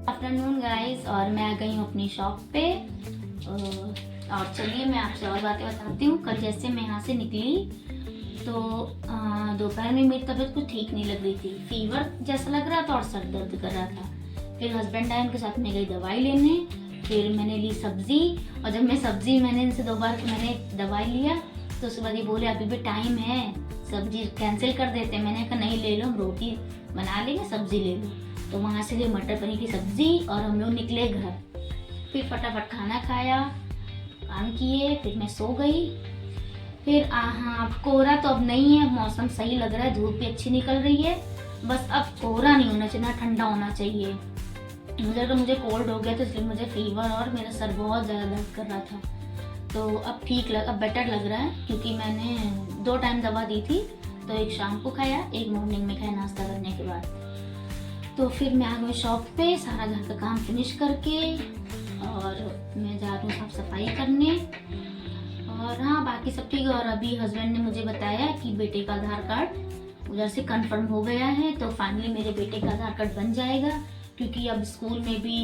Afternoon guys, और मैं आ गई हूँ अपनी शॉप पे। और चलिए मैं आपसे और बातें बताती हूँ। कल जैसे मैं यहाँ से निकली तो दोपहर में मेरी तबीयत कुछ ठीक नहीं लग रही थी, फीवर जैसा लग रहा था और सर दर्द कर रहा था। फिर हस्बैंड आए, उनके साथ में गई दवाई लेने। फिर मैंने ली सब्जी, और जब मैं सब्जी मैंने इनसे 2 बार मैंने दवाई लिया तो उसके बाद ये बोले अभी भी टाइम है, सब्जी कैंसिल कर देते। मैंने कहा नहीं, ले लो, हम रोटी बना लेंगे, सब्जी ले लो। तो वहाँ से लिए मटर पनीर की सब्जी और हम लोग निकले घर। फिर फटाफट खाना खाया, काम किए, फिर मैं सो गई। फिर हाँ, कोहरा तो अब नहीं है, मौसम सही लग रहा है, धूप भी अच्छी निकल रही है। बस अब कोहरा नहीं होना चाहिए, ना ठंडा होना चाहिए। मुझे कोल्ड हो गया तो इसलिए मुझे फीवर और मेरा सर बहुत ज़्यादा दर्द कर रहा था। तो अब बेटर लग रहा है, क्योंकि मैंने 2 टाइम दवा दी थी। तो एक शाम को खाया, एक मॉर्निंग में खाया नाश्ता करने के बाद। तो फिर मैं आ गई शॉप पे, सारा घर का काम फिनिश करके, और मैं जा रही हूँ साफ सफाई करने। और हाँ, बाकी सब ठीक है। और अभी हस्बैंड ने मुझे बताया कि बेटे का आधार कार्ड उधर से कंफर्म हो गया है, तो फाइनली मेरे बेटे का आधार कार्ड बन जाएगा। क्योंकि अब स्कूल में भी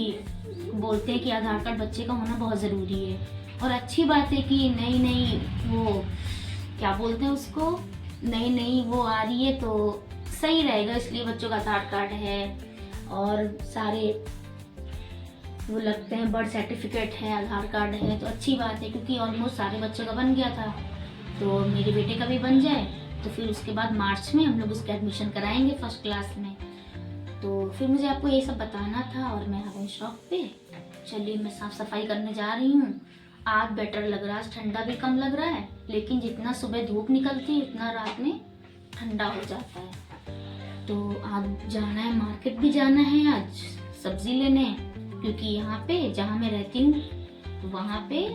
बोलते हैं कि आधार कार्ड बच्चे का होना बहुत ज़रूरी है। और अच्छी बात है कि नई वो क्या बोलते हैं उसको, नई वो आ रही है तो सही रहेगा। इसलिए बच्चों का आधार कार्ड है और सारे वो लगते हैं, बर्थ सर्टिफिकेट है, आधार कार्ड है, तो अच्छी बात है। क्योंकि ऑलमोस्ट सारे बच्चों का बन गया था, तो मेरे बेटे का भी बन जाए तो फिर उसके बाद मार्च में हम लोग उसका एडमिशन कराएंगे फर्स्ट क्लास में। तो फिर मुझे आपको ये सब बताना था, और मैं आ गई शॉप पे। चलिए मैं साफ सफाई करने जा रही हूँ। आज बेटर लग रहा है, ठंडा भी कम लग रहा है, लेकिन जितना सुबह धूप निकलती है उतना रात में ठंडा हो जाता है। तो आज जाना है, मार्केट भी जाना है आज सब्जी लेने, क्योंकि यहाँ पे जहाँ मैं रहती हूँ वहाँ पे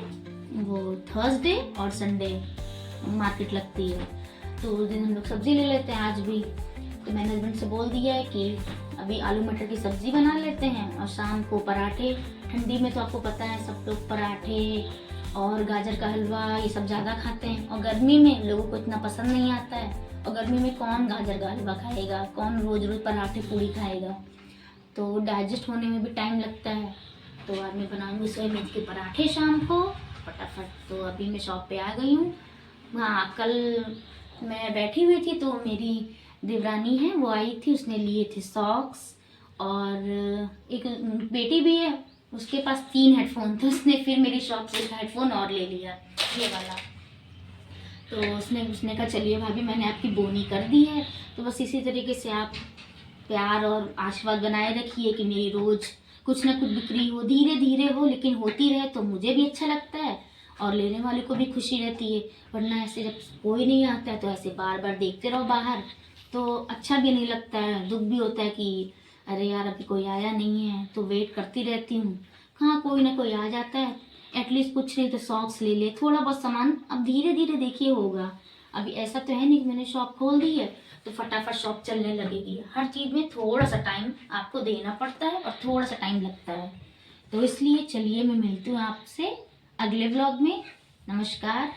वो थर्सडे और संडे मार्केट लगती है, तो उस दिन हम लोग सब्जी ले लेते हैं आज भी। तो मैंने हस्बैंड से बोल दिया है कि अभी आलू मटर की सब्जी बना लेते हैं और शाम को पराठे। ठंडी में तो आपको पता है सब लोग पराठे और गाजर का हलवा ये सब ज़्यादा खाते हैं, और गर्मी में लोगों को इतना पसंद नहीं आता है। और गर्मी में कौन गाजर का हलवा खाएगा, कौन रोज रोज पराठे पूरी खाएगा, तो डाइजेस्ट होने में भी टाइम लगता है। तो आज मैं बनाऊंगी सोयाबीन के पराठे शाम को फटाफट। तो अभी मैं शॉप पे आ गई हूँ। हाँ, कल मैं बैठी हुई थी तो मेरी देवरानी है वो आई थी, उसने लिए थे सॉक्स, और एक बेटी भी है, उसके पास 3 हेडफोन थे, उसने फिर मेरी शॉप से 1 हेडफोन और ले लिया, ये वाला। तो उसने कहा चलिए भाभी मैंने आपकी बोनी कर दी है। तो बस इसी तरीके से आप प्यार और आशीर्वाद बनाए रखिए कि मेरी रोज कुछ ना कुछ बिक्री हो, धीरे धीरे हो, लेकिन होती रहे तो मुझे भी अच्छा लगता है और लेने वाले को भी खुशी रहती है। वरना ऐसे जब कोई नहीं आता है तो ऐसे बार बार देखते रहो बाहर तो अच्छा भी नहीं लगता है, दुख भी होता है कि अरे यार अभी कोई आया नहीं है। तो वेट करती रहती हूँ, कहाँ कोई ना कोई आ जाता है, एटलीस्ट कुछ नहीं तो सॉक्स ले ले, थोड़ा बहुत सामान अब धीरे धीरे देखिए होगा। अभी ऐसा तो है नहीं कि मैंने शॉप खोल दी है तो फटाफट शॉप चलने लगेगी। हर चीज़ में थोड़ा सा टाइम आपको देना पड़ता है और थोड़ा सा टाइम लगता है। तो इसलिए चलिए मैं मिलती हूँ आपसे अगले व्लॉग में। नमस्कार।